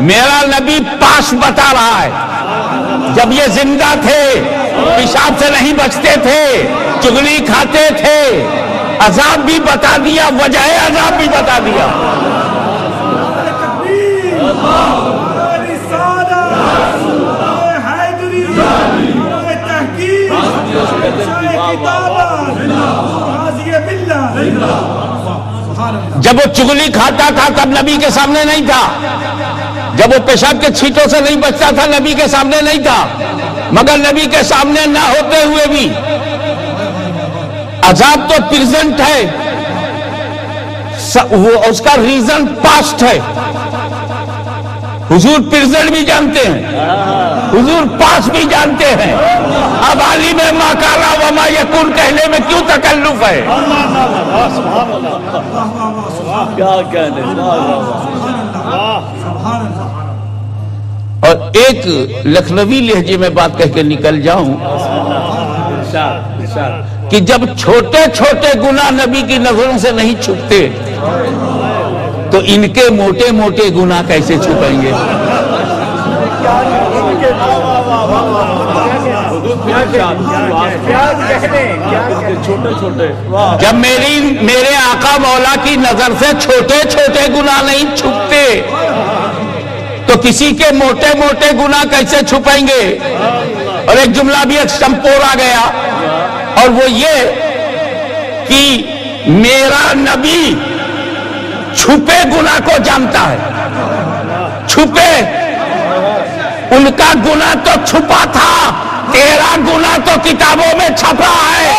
میرا نبی پاس بتا رہا ہے، جب یہ زندہ تھے پیشاب سے نہیں بچتے تھے، چغلی کھاتے تھے، عذاب بھی بتا دیا، وجہ عذاب بھی بتا دیا۔ جب وہ چغلی کھاتا تھا تب نبی کے سامنے نہیں تھا، جب وہ پیشاب کے چھینٹوں سے نہیں بچتا تھا نبی کے سامنے نہیں تھا، مگر نبی کے سامنے نہ ہوتے ہوئے بھی عذاب تو پریزنٹ ہے، وہ اس کا ریزن پاسٹ ہے۔ حضور پریزنٹ بھی جانتے ہیں، حضور پاس بھی جانتے ہیں، اب عالم ما کان وما یکون کہنے میں کیوں تکلف ہے؟ اور ایک لکھنوی لہجے میں بات کہہ کے نکل جاؤں کہ جب چھوٹے چھوٹے گناہ نبی کی نظروں سے نہیں چھپتے تو ان کے موٹے موٹے گناہ کیسے چھپیں گے؟ جب میرے آقا مولا کی نظر سے چھوٹے چھوٹے گناہ نہیں چھپتے تو کسی کے موٹے موٹے گناہ کیسے چھپیں گے؟ اور ایک جملہ بھی ایکسٹمپور آ گیا، اور وہ یہ کہ میرا نبی چھپے گناہ کو جانتا ہے، چھپے، ان کا گناہ تو چھپا تھا، تیرا گناہ تو کتابوں میں چھپا ہے۔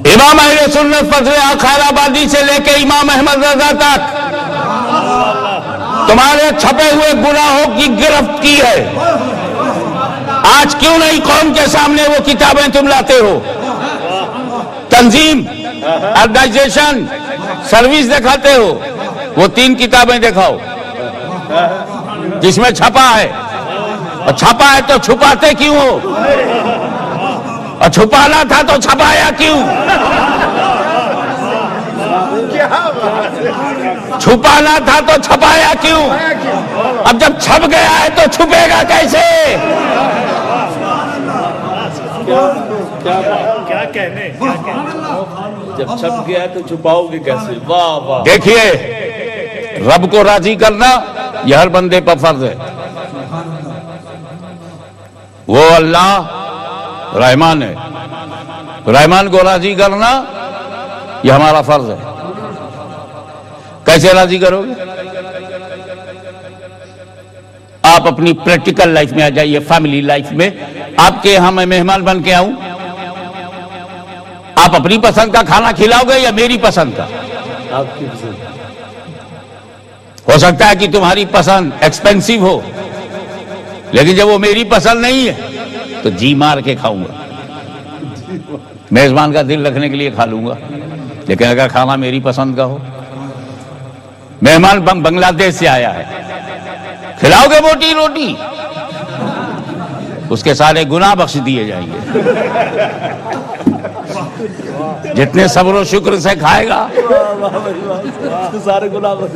امام اہل سنت فضل خیر آبادی سے لے کے امام احمد رضا تک تمہارے چھپے ہوئے گناہوں کی گرفت کی ہے۔ آج کیوں نہیں قوم کے سامنے وہ کتابیں تم لاتے ہو؟ تنظیم، آرگنائزیشن، سروس دکھاتے ہو، وہ 3 کتابیں دکھاؤ جس میں چھپا ہے، اور چھپا ہے تو چھپاتے کیوں ہو؟ اور چھپانا تھا تو چھپایا کیوں؟ چھپانا تھا تو چھپایا کیوں؟ اب جب چھپ گیا ہے تو چھپے گا کیسے؟ کیا کہنے، جب چھپ گیا ہے تو چھپاؤ گے کیسے؟ واہ واہ۔ دیکھیے، رب کو راضی کرنا یہ ہر بندے پر فرض ہے، وہ اللہ رحمان ہے، رحمان کو راضی کرنا یہ ہمارا فرض ہے۔ کیسے راضی کرو گے؟ آپ اپنی پریکٹیکل لائف میں آ جائیے، فیملی لائف میں۔ آپ کے یہاں میں مہمان بن کے آؤں، آپ اپنی پسند کا کھانا کھلاؤ گے یا میری پسند کا؟ آپ کی پسند۔ ہو سکتا ہے کہ تمہاری پسند ایکسپینسیو ہو، لیکن جب وہ میری پسند نہیں ہے تو جی مار کے کھاؤں گا، میزبان کا دل رکھنے کے لیے کھا لوں گا۔ لیکن اگر کھانا میری پسند کا ہو، مہمان بنگلہ دیش سے آیا ہے، کھلاؤ گے موٹی روٹی، اس کے سارے گناہ بخش دیے جائیں گے۔ جتنے صبر و شکر سے کھائے گا سارے گناہ بخش۔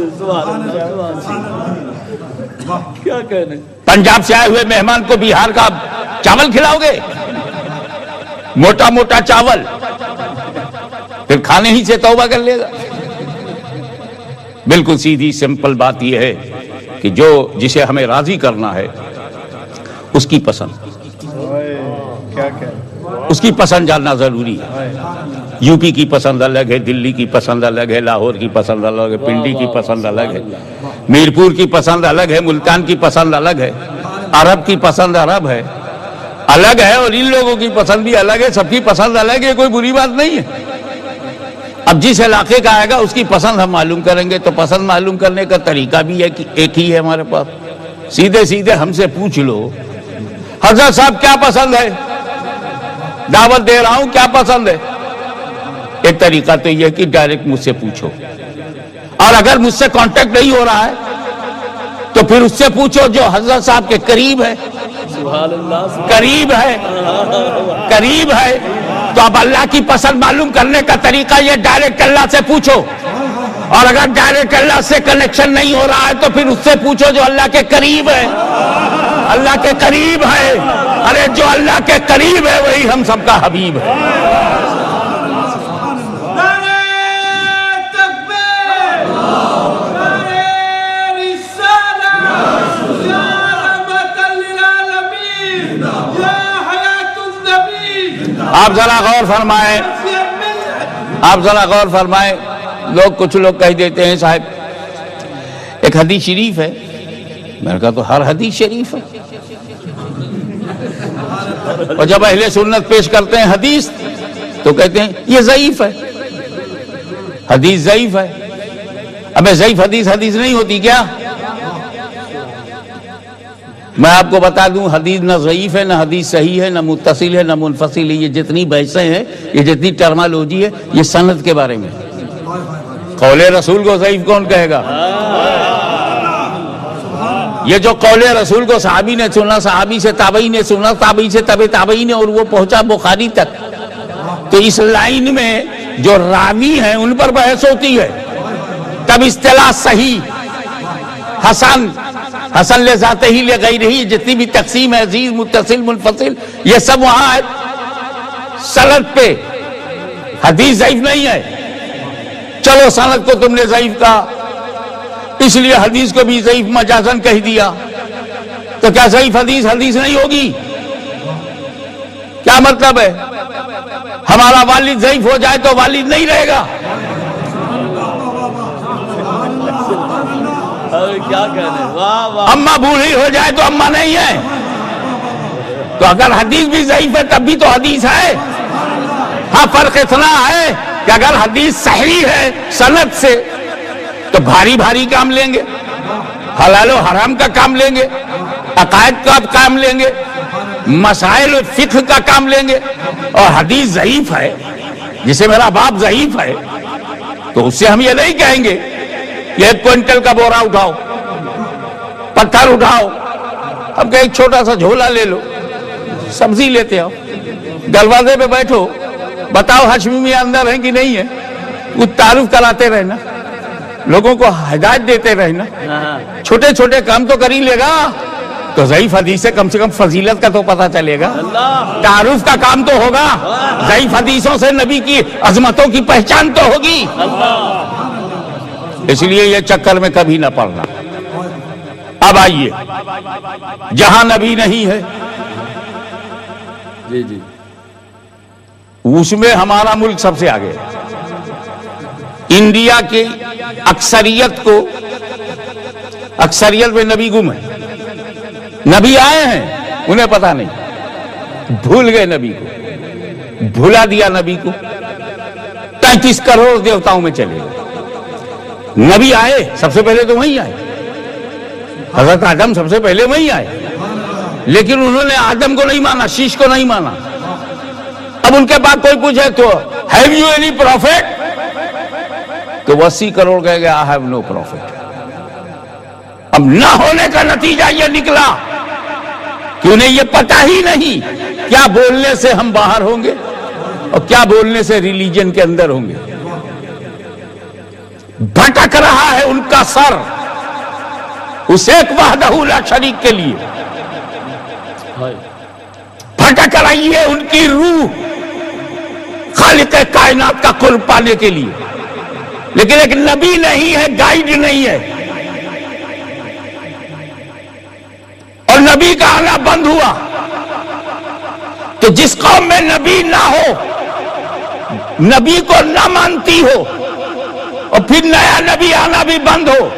کیا کہنے۔ پنجاب سے آئے ہوئے مہمان کو بہار کا چاول کھلاؤ گے، موٹا موٹا چاول، پھر کھانے ہی سے توبہ کر لے گا۔ بالکل سیدھی سمپل بات یہ ہے کہ جو جسے ہمیں راضی کرنا ہے اس کی پسند، اس کی پسند جاننا ضروری ہے۔ یو پی کی پسند الگ ہے، دلی کی پسند الگ ہے، لاہور کی پسند الگ ہے، پنڈی کی پسند الگ ہے، میرپور کی پسند الگ ہے، ملتان کی پسند الگ ہے، عرب کی پسند عرب ہے، الگ ہے، اور ان لوگوں کی پسند بھی الگ ہے۔ سب کی پسند الگ ہے، کوئی بری بات نہیں ہے۔ اب جس علاقے کا آئے گا اس کی پسند ہم معلوم کریں گے. تو پسند معلوم کرنے کا طریقہ بھی ایک ہی ہے ہمارے پاس. سیدھے سیدھے ہم سے پوچھ لو حضرت صاحب کیا پسند ہے, دعوت دے رہا ہوں کیا پسند ہے. ایک طریقہ تو یہ کہ ڈائریکٹ مجھ سے پوچھو, اور اگر مجھ سے کانٹیکٹ نہیں ہو رہا ہے تو پھر اس سے پوچھو جو حضرت صاحب کے قریب ہے. سبحان اللہ. قریب ہے, قریب ہے. تو اب اللہ کی پسند معلوم کرنے کا طریقہ یہ ڈائریکٹ اللہ سے پوچھو, اور اگر ڈائریکٹ اللہ سے کنیکشن نہیں ہو رہا ہے تو پھر اس سے پوچھو جو اللہ کے قریب ہے. اللہ کے قریب ہے, ارے جو اللہ کے قریب ہے وہی ہم سب کا حبیب ہے. آپ ذرا غور فرمائیں, آپ ذرا غور فرمائیں. لوگ کچھ لوگ کہہ دیتے ہیں صاحب ایک حدیث شریف ہے. میں نے کہا تو ہر حدیث شریف ہے, اور جب اہل سنت پیش کرتے ہیں حدیث تو کہتے ہیں یہ ضعیف ہے, حدیث ضعیف ہے. ابے ضعیف حدیث حدیث نہیں ہوتی کیا؟ میں آپ کو بتا دوں حدیث نہ ضعیف ہے, نہ حدیث صحیح ہے, نہ متصل ہے, نہ منفصل ہے. یہ جتنی بحثیں ہیں, یہ جتنی ٹرمالوجی ہے, یہ سند کے بارے میں. قول رسول کو ضعیف کون کہے گا؟ یہ جو قول رسول کو صحابی نے سنا, صحابی سے تابعی نے سنا, تابعی سے تابعی نے, اور وہ پہنچا بخاری تک. تو اس لائن میں جو راوی ہیں ان پر بحث ہوتی ہے. تب اصطلاح صحیح, حسن, حسن لذاتہ ہی لغیرہ ہی, جتنی بھی تقسیم ہے عزیز, متصل, منفصل, یہ سب وہاں ہے سند پہ. حدیث ضعیف نہیں ہے. چلو سند کو تم نے ضعیف کہا, اس لیے حدیث کو بھی ضعیف مجازن کہہ دیا. تو کیا ضعیف حدیث حدیث نہیں ہوگی؟ کیا مطلب ہے؟ ہمارا والد ضعیف ہو جائے تو والد نہیں رہے گا؟ کیا کہنے, واہ واہ. اماں بوڑھی ہو جائے تو اماں نہیں ہے. تو اگر حدیث بھی ضعیف ہے تب بھی تو حدیث ہے. ہاں فرق اتنا ہے کہ اگر حدیث صحیح ہے سند سے تو بھاری بھاری کام لیں گے, حلال و حرام کا کام لیں گے, عقائد کا کام لیں گے, مسائل فقہ کا کام لیں گے. اور حدیث ضعیف ہے, جسے میرا باپ ضعیف ہے, تو اس سے ہم یہ نہیں کہیں گے کہ 1 کوئنٹل کا بورا اٹھاؤ, پتھر اٹھاؤ. ہم کہیں ایک چھوٹا سا جھولا لے لو, سبزی لیتے آؤ, دروازے پہ بیٹھو, بتاؤ ہاشمی میاں اندر ہیں کہ نہیں ہے. کچھ تعارف کراتے رہنا, لوگوں کو ہدایت دیتے رہنا. چھوٹے چھوٹے کام تو کر ہی لے گا. تو ضعیف حدیث سے کم فضیلت کا تو پتہ چلے گا, تعارف کا کام تو ہوگا. ضعیف حدیثوں سے نبی کی عظمتوں کی پہچان تو ہوگی. اس لیے یہ چکر میں کبھی نہ پڑنا. اب آئیے, جہاں نبی نہیں ہے جی جی, اس میں ہمارا ملک سب سے آگے ہے. انڈیا کی اکثریت میں نبی گم ہے. نبی آئے ہیں, انہیں پتا نہیں, بھول گئے نبی کو, بھلا دیا نبی کو. 33 کروڑ دیوتاؤں میں چلے گئے. نبی آئے سب سے پہلے تو وہیں آئے, حضرت آدم سب سے پہلے وہیں آئے, لیکن انہوں نے آدم کو نہیں مانا, شیش کو نہیں مانا. اب ان کے بعد کوئی پوچھے تو ہیو یو اینی پروفیٹ, تو 80 کروڑ کہے گے آئی ہیو نو پروفیٹ. اب نہ ہونے کا نتیجہ یہ نکلا کہ انہیں یہ پتہ ہی نہیں کیا بولنے سے ہم باہر ہوں گے اور کیا بولنے سے ریلیجن کے اندر ہوں گے. بھٹک رہا ہے ان کا سر اس ایک وحدہ لا شریک کے لیے, بھٹک رہی ہے ان کی روح خالق کائنات کا قرب پانے کے لیے. لیکن ایک نبی نہیں ہے, گائیڈ نہیں ہے, اور نبی کا آنا بند ہوا. تو جس قوم میں نبی نہ ہو, نبی کو نہ مانتی ہو, اور پھر نیا نبی آنا بھی بند ہو,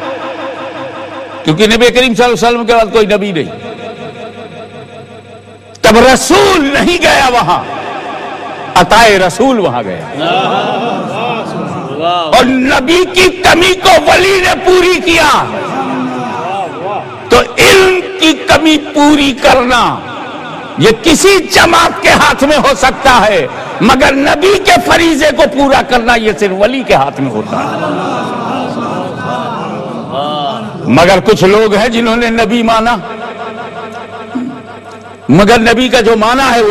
کیونکہ نبی کریم صلی اللہ علیہ وسلم کے بعد کوئی نبی نہیں, تب رسول نہیں گیا وہاں, عطائے رسول وہاں گیا. اور نبی کی کمی کو ولی نے پوری کیا. تو علم کی کمی پوری کرنا یہ کسی جماعت کے ہاتھ میں ہو سکتا ہے، مگر نبی کے فریضے کو پورا کرنا یہ صرف ولی کے ہاتھ میں ہوتا ہے. مگر کچھ لوگ ہیں جنہوں نے نبی مانا، مگر نبی کا جو مانا ہے وہ